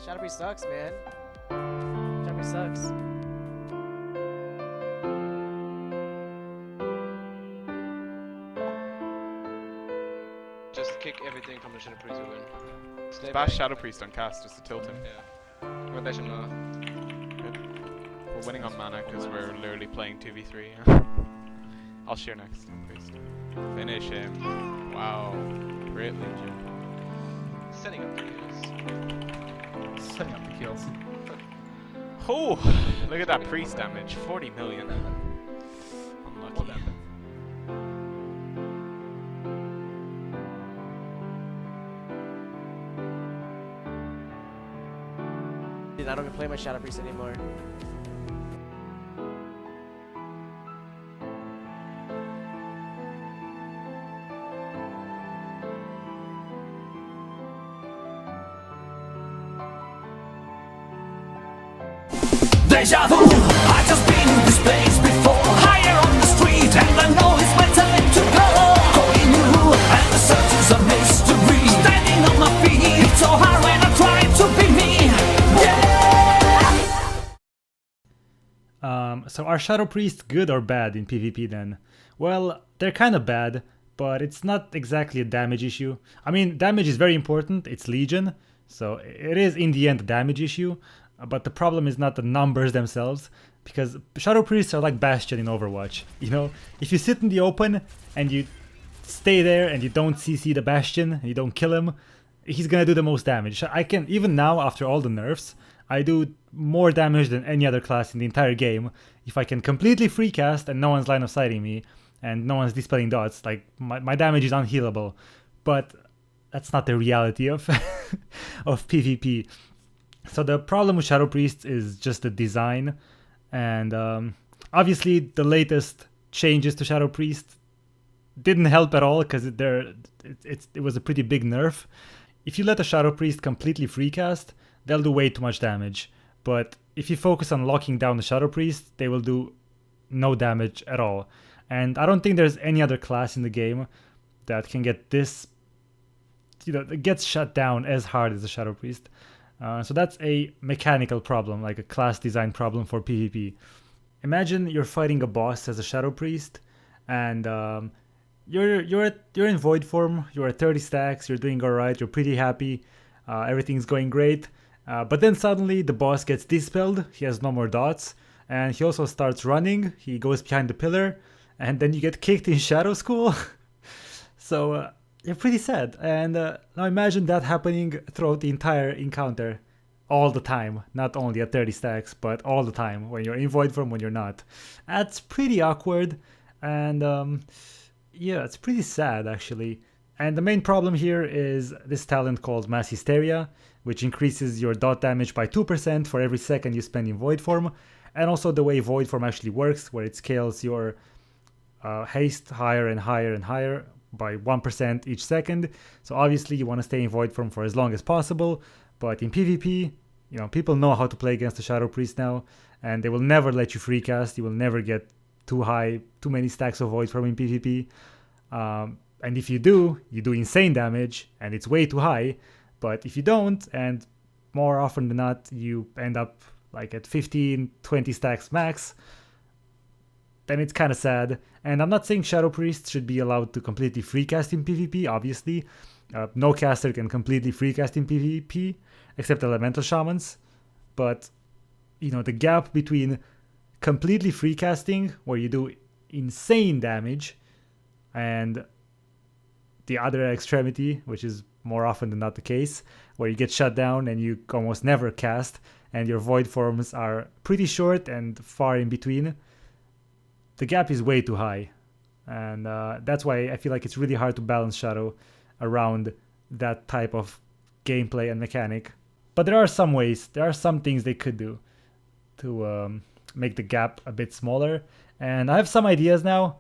Shadow Priest sucks, man. Shadow Priest sucks. Just kick everything from the Shadow Priest to win. Stay Bash back. Shadow Priest on cast just to tilt him. Yeah. We're bashing now. We're winning on mana because we're literally playing 2v3. I'll share next. Priest. Finish him. Wow. Great Legion. Setting up the kills. Setting up the kills. Oh! Look at that priest damage. 40 million. Unlucky. Dude, I don't even play my Shadow Priest anymore. Deja vu, I've just been in this place before. Higher on the street, and I know it's my time to go. Going new, and the search is a mystery. Standing on my feet, it's so hard when I try to be me. Yeah! So are Shadow Priests good or bad in PvP then? Well, they're kind of bad, but it's not exactly a damage issue. I mean, damage is very important, it's Legion, so it is in the end a damage issue. But the problem is not the numbers themselves, because Shadow Priests are like Bastion in Overwatch. You know, if you sit in the open and you stay there and you don't CC the Bastion and you don't kill him, he's gonna do the most damage. I can, even now after all the nerfs, I do more damage than any other class in the entire game if I can completely free cast and no one's line of sighting me and no one's dispelling dots. Like my damage is unhealable, but that's not the reality of of PvP. So the problem with Shadow Priests is just the design, and obviously the latest changes to Shadow Priest didn't help at all because it was a pretty big nerf. If you let a Shadow Priest completely free cast, they'll do way too much damage. But if you focus on locking down the Shadow Priest, they will do no damage at all. And I don't think there's any other class in the game that can get this, it gets shut down as hard as the Shadow Priest. So that's a mechanical problem, like a class design problem for PvP. Imagine you're fighting a boss as a Shadow Priest, and you're in Void form. You're at 30 stacks. You're doing all right. You're pretty happy. Everything's going great. But then suddenly the boss gets dispelled. He has no more dots, and he also starts running. He goes behind the pillar, and then you get kicked in Shadow School. So. You're pretty sad, and now imagine that happening throughout the entire encounter, all the time, not only at 30 stacks, but all the time, when you're in Void form, when you're not. That's pretty awkward, and yeah, it's pretty sad actually. And the main problem here is this talent called Mass Hysteria, which increases your dot damage by 2% for every second you spend in Void form, and also the way Void form actually works, where it scales your haste higher and higher and higher, by 1% each second. So obviously you want to stay in Void form for as long as possible, but in PvP, people know how to play against the Shadow Priest now, and they will never let you free cast. You will never get too many stacks of Void form in PvP. And if you do insane damage, and it's way too high. But if you don't, and more often than not, you end up like at 15, 20 stacks max, then it's kind of sad. And I'm not saying Shadow Priests should be allowed to completely free cast in PvP, obviously. No caster can completely free cast in PvP, except Elemental Shamans. But, the gap between completely free casting, where you do insane damage, and the other extremity, which is more often than not the case, where you get shut down and you almost never cast, and your Void forms are pretty short and far in between, the gap is way too high, and that's why I feel like it's really hard to balance Shadow around that type of gameplay and mechanic. But there are some ways, there are some things they could do to make the gap a bit smaller, and I have some ideas now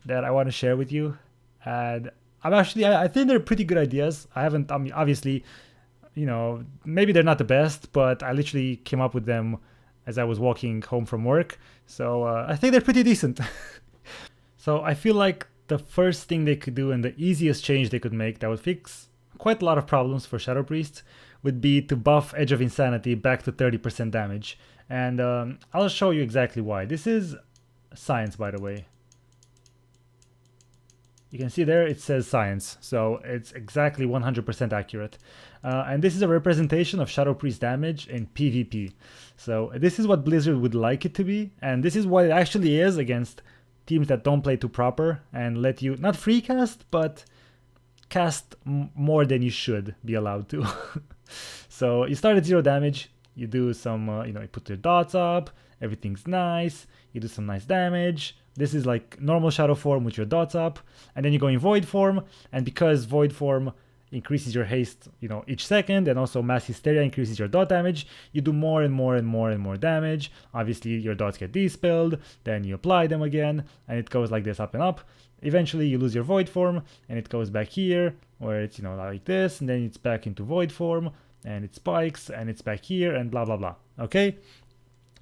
that I want to share with you, and I think they're pretty good ideas. Obviously, maybe they're not the best, but I literally came up with them as I was walking home from work. So I think they're pretty decent. So I feel like the first thing they could do and the easiest change they could make that would fix quite a lot of problems for Shadow Priests would be to buff Edge of Insanity back to 30% damage. And I'll show you exactly why. This is science, by the way. You can see there it says science, so it's exactly 100% accurate. And this is a representation of Shadow Priest damage in PvP. So this is what Blizzard would like it to be, and this is what it actually is against teams that don't play too proper and let you not free cast, but cast more than you should be allowed to. So you start at 0 damage, you do some, you put your dots up, everything's nice, you do some nice damage. This is like normal shadow form with your dots up, and then you go in void form, and because void form increases your haste, each second, and also mass hysteria increases your dot damage, you do more and more and more and more damage. Obviously your dots get dispelled, then you apply them again, and it goes like this up and up. Eventually you lose your void form, and it goes back here, where it's like this, and then it's back into void form, and it spikes, and it's back here, and blah blah blah. Okay?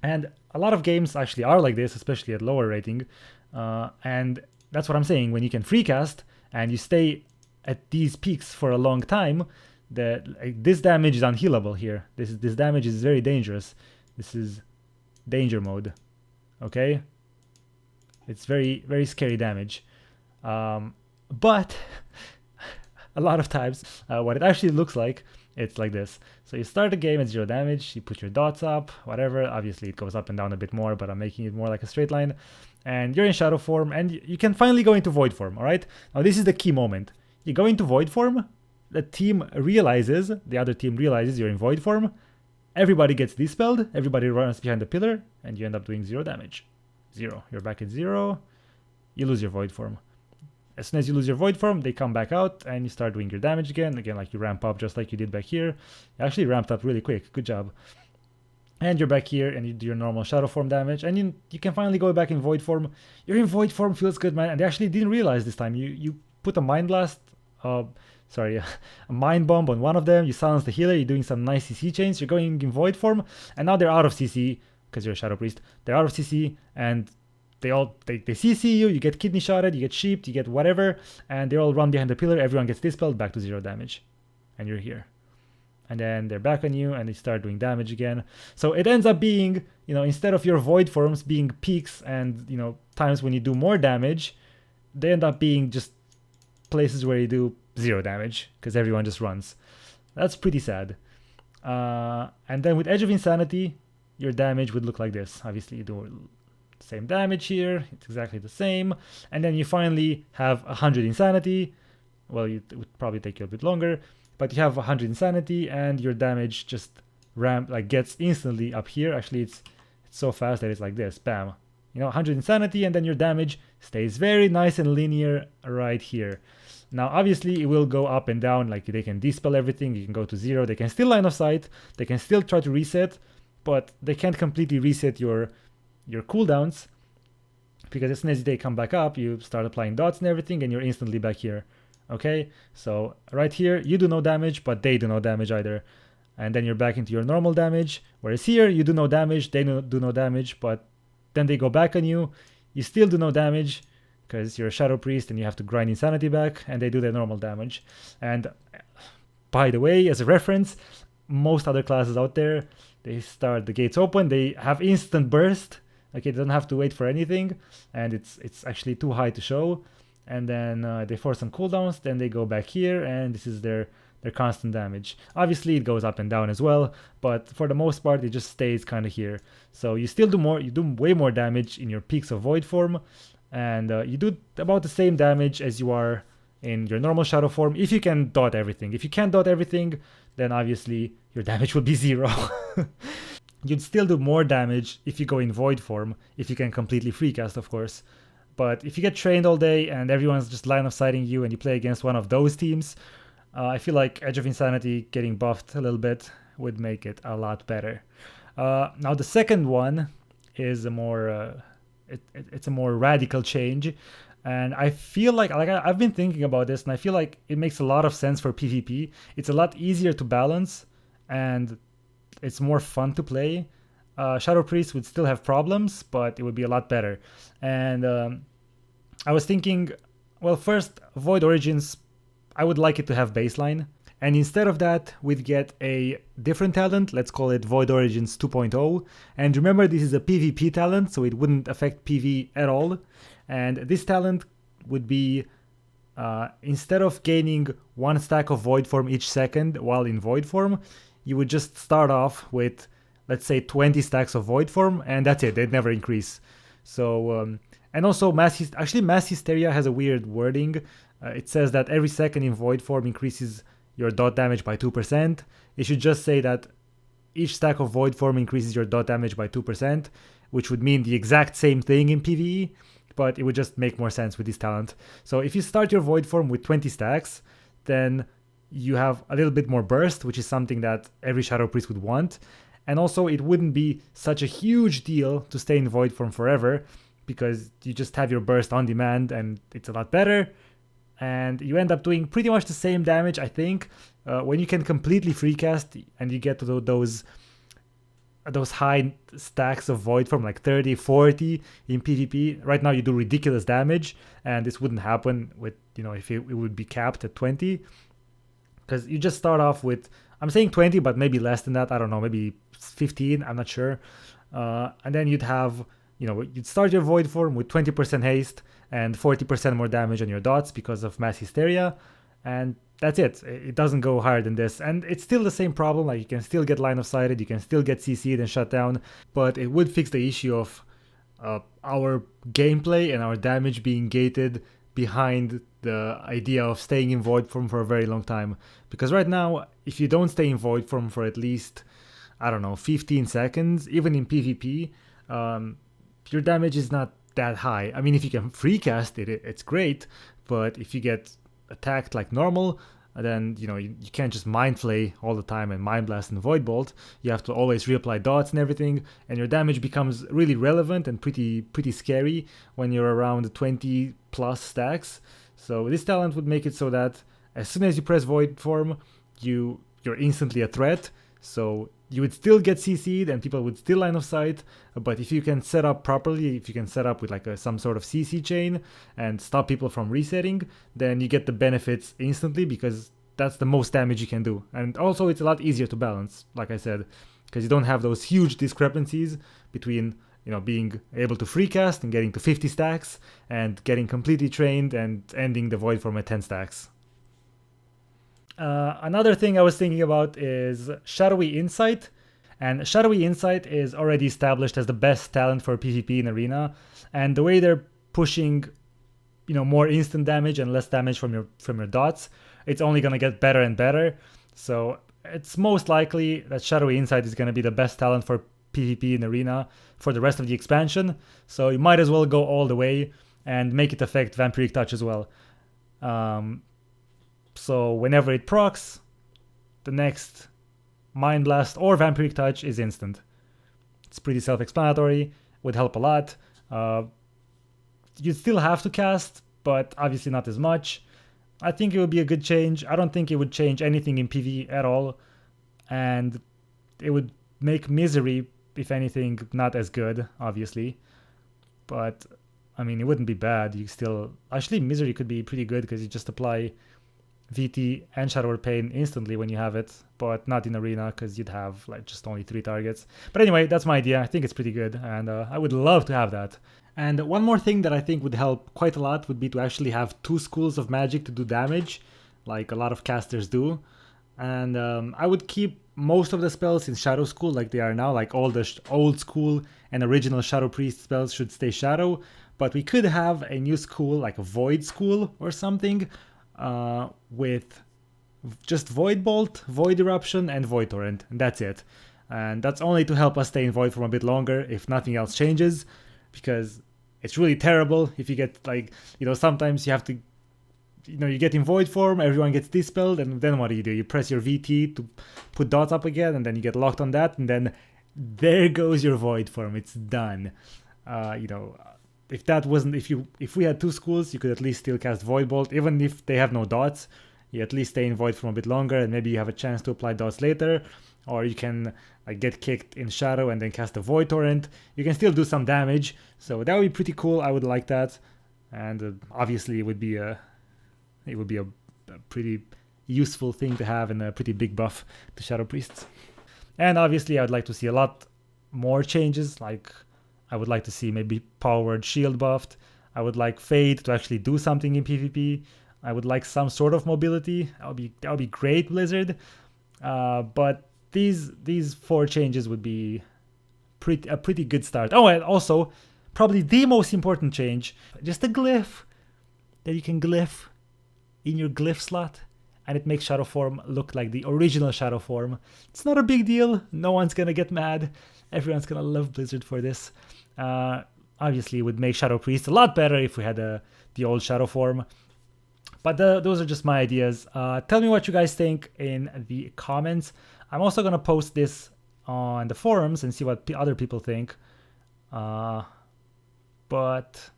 And a lot of games actually are like this, especially at lower rating, and that's what I'm saying. When you can free cast and you stay at these peaks for a long time, this damage is unhealable here. This damage is very dangerous. This is danger mode. Okay, it's very, very scary damage. But a lot of times, what it actually looks like, it's like this. So you start the game at 0 damage, you put your dots up, whatever. Obviously it goes up and down a bit more, but I'm making it more like a straight line. And you're in shadow form, and you can finally go into void form, all right? Now this is the key moment. You go into void form, the other team realizes you're in void form, everybody gets dispelled, everybody runs behind the pillar, and you end up doing 0 damage. 0. You're back at 0, you lose your void form. As soon as you lose your void form, they come back out, and you start doing your damage again. Again, like you ramp up just like you did back here. You actually ramped up really quick. Good job. And you're back here, and you do your normal shadow form damage, and you can finally go back in void form. You're in void form, feels good, man. And they actually didn't realize this time. You put a mind blast, a mind bomb on one of them. You silence the healer. You're doing some nice CC chains. You're going in void form, and now they're out of CC because you're a shadow priest. They're out of CC, and they CC you, you get kidney shotted, you get sheeped, you get whatever, and they all run behind the pillar, everyone gets dispelled, back to 0 damage. And you're here. And then they're back on you, and they start doing damage again. So it ends up being, instead of your void forms being peaks and, times when you do more damage, they end up being just places where you do 0 damage, because everyone just runs. That's pretty sad. And then with Edge of Insanity, your damage would look like this. Obviously, you do same damage here, it's exactly the same, and then you finally have 100 insanity. Well, it would probably take you a bit longer, but you have 100 insanity, and your damage just gets instantly up here. Actually, it's so fast that it's like this, bam. 100 insanity, and then your damage stays very nice and linear right here. Now, obviously, it will go up and down, like they can dispel everything, you can go to 0, they can still line of sight, they can still try to reset, but they can't completely reset your cooldowns, because as soon as they come back up, you start applying dots and everything, and you're instantly back here. Okay, so right here you do no damage, but they do no damage either, and then you're back into your normal damage. Whereas here you do no damage, they do no damage, but then they go back on you, you still do no damage because you're a shadow priest and you have to grind insanity back, and they do their normal damage. And by the way, as a reference, most other classes out there, they start the gates open, they have instant burst. Okay, they don't have to wait for anything, and it's actually too high to show. And then they force some cooldowns, then they go back here, and this is their constant damage. Obviously, it goes up and down as well, but for the most part, it just stays kind of here. So you still do more, you do way more damage in your peaks of void form, and you do about the same damage as you are in your normal shadow form, if you can dot everything. If you can't dot everything, then obviously your damage will be 0. You'd still do more damage if you go in void form, if you can completely free cast, of course. But if you get trained all day and everyone's just line of sighting you and you play against one of those teams, I feel like Edge of Insanity getting buffed a little bit would make it a lot better. Now the second one is a more it's a more radical change, and I feel like I've been thinking about this, and I feel like it makes a lot of sense for PvP. It's a lot easier to balance, and it's more fun to play. Shadow Priest would still have problems, but it would be a lot better. And I was thinking, well, first, Void Origins, I would like it to have baseline. And instead of that, we'd get a different talent. Let's call it Void Origins 2.0. And remember, this is a PvP talent, so it wouldn't affect PV at all. And this talent would be, instead of gaining 1 stack of Void Form each second while in Void Form, you would just start off with, let's say, 20 stacks of Void Form, and that's it. They'd never increase. So, and also Mass Hysteria has a weird wording. It says that every second in Void Form increases your dot damage by 2%. It should just say that each stack of Void Form increases your dot damage by 2%, which would mean the exact same thing in PvE, but it would just make more sense with this talent. So if you start your Void Form with 20 stacks, then you have a little bit more burst, which is something that every Shadow Priest would want. And also it wouldn't be such a huge deal to stay in Void Form forever, because you just have your burst on demand and it's a lot better. And you end up doing pretty much the same damage, I think, when you can completely free cast and you get to those high stacks of Void Form, like 30, 40 in PvP. Right now you do ridiculous damage, and this wouldn't happen with, if it would be capped at 20. Because you just start off with, I'm saying 20, but maybe less than that, I don't know, maybe 15, I'm not sure. And then you'd have, you'd start your Void Form with 20% haste and 40% more damage on your dots because of Mass Hysteria, and that's it. It doesn't go higher than this, and it's still the same problem. Like, you can still get line of sighted, you can still get CC'd and shut down, but it would fix the issue of our gameplay and our damage being gated behind the idea of staying in Void Form for a very long time. Because right now, if you don't stay in Void Form for at least, I don't know, 15 seconds, even in PvP, your damage is not that high. I mean, if you can free cast it, it's great, but if you get attacked like normal, then you can't just Mind Flay all the time and Mind Blast and Void Bolt. You have to always reapply dots and everything, and your damage becomes really relevant and pretty scary when you're around 20 plus stacks. So this talent would make it so that as soon as you press Void Form, you're instantly a threat. So you would still get CC'd and people would still line of sight, but if you can set up properly, if you can set up with like some sort of CC chain and stop people from resetting, then you get the benefits instantly, because that's the most damage you can do. And also it's a lot easier to balance, like I said, because you don't have those huge discrepancies between being able to free cast and getting to 50 stacks and getting completely trained and ending the Void Form at 10 stacks. Another thing I was thinking about is Shadowy Insight, and Shadowy Insight is already established as the best talent for PvP in Arena, and the way they're pushing, more instant damage and less damage from your dots, it's only gonna get better and better. So it's most likely that Shadowy Insight is gonna be the best talent for PvP in Arena for the rest of the expansion. So you might as well go all the way and make it affect Vampiric Touch as well. So whenever it procs, the next Mind Blast or Vampiric Touch is instant. It's pretty self-explanatory, would help a lot. You'd still have to cast, but obviously not as much. I think it would be a good change. I don't think it would change anything in PvE at all, and it would make Misery, if anything, not as good, obviously. But, I mean, it wouldn't be bad. Actually, Misery could be pretty good, because you just apply VT and Shadow Word Pain instantly when you have it, but not in Arena, because you'd have just only 3 targets. But anyway, that's my idea. I think it's pretty good, and I would love to have that. And one more thing that I think would help quite a lot would be to actually have 2 schools of magic to do damage, like a lot of casters do. And I would keep most of the spells in Shadow School like they are now, like all the old school and original Shadow Priest spells should stay Shadow, but we could have a new school, like a Void School or something, with just Void Bolt, Void Eruption, and Void Torrent, and that's it. And that's only to help us stay in Void Form a bit longer if nothing else changes, because it's really terrible if you get sometimes you have to, you get in Void Form, everyone gets dispelled, and then what do? You press your VT to put dots up again, and then you get locked on that, and then there goes your Void Form. It's done. If we had 2 schools, you could at least still cast Void Bolt, even if they have no dots. You at least stay in Void Form a bit longer, and maybe you have a chance to apply dots later, or you can get kicked in Shadow and then cast a Void Torrent. You can still do some damage, so that would be pretty cool. I would like that, and obviously it would be a pretty useful thing to have and a pretty big buff to Shadow Priests. And obviously I would like to see a lot more changes, like I would like to see maybe powered shield buffed. I would like Fade to actually do something in PvP. I would like some sort of mobility. That would be great, Blizzard. But these 4 changes would be a pretty good start. Oh, and also probably the most important change, just a glyph that you can glyph in your glyph slot, and it makes Shadow Form look like the original Shadow Form. It's not a big deal. No one's gonna get mad. Everyone's gonna love Blizzard for this. Obviously, it would make Shadow Priest a lot better if we had the old Shadow Form. But those are just my ideas. Tell me what you guys think in the comments. I'm also gonna post this on the forums and see what other people think. But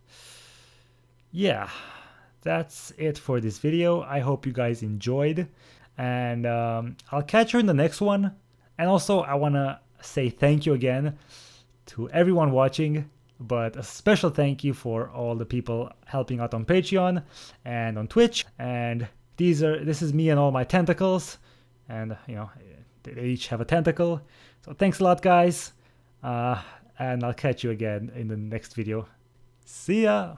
yeah, that's it for this video. I hope you guys enjoyed, and I'll catch you in the next one. And also, I want to say thank you again to everyone watching, but a special thank you for all the people helping out on Patreon and on Twitch. And this is me and all my tentacles, and you know, they each have a tentacle. So thanks a lot, guys, and I'll catch you again in the next video. See ya!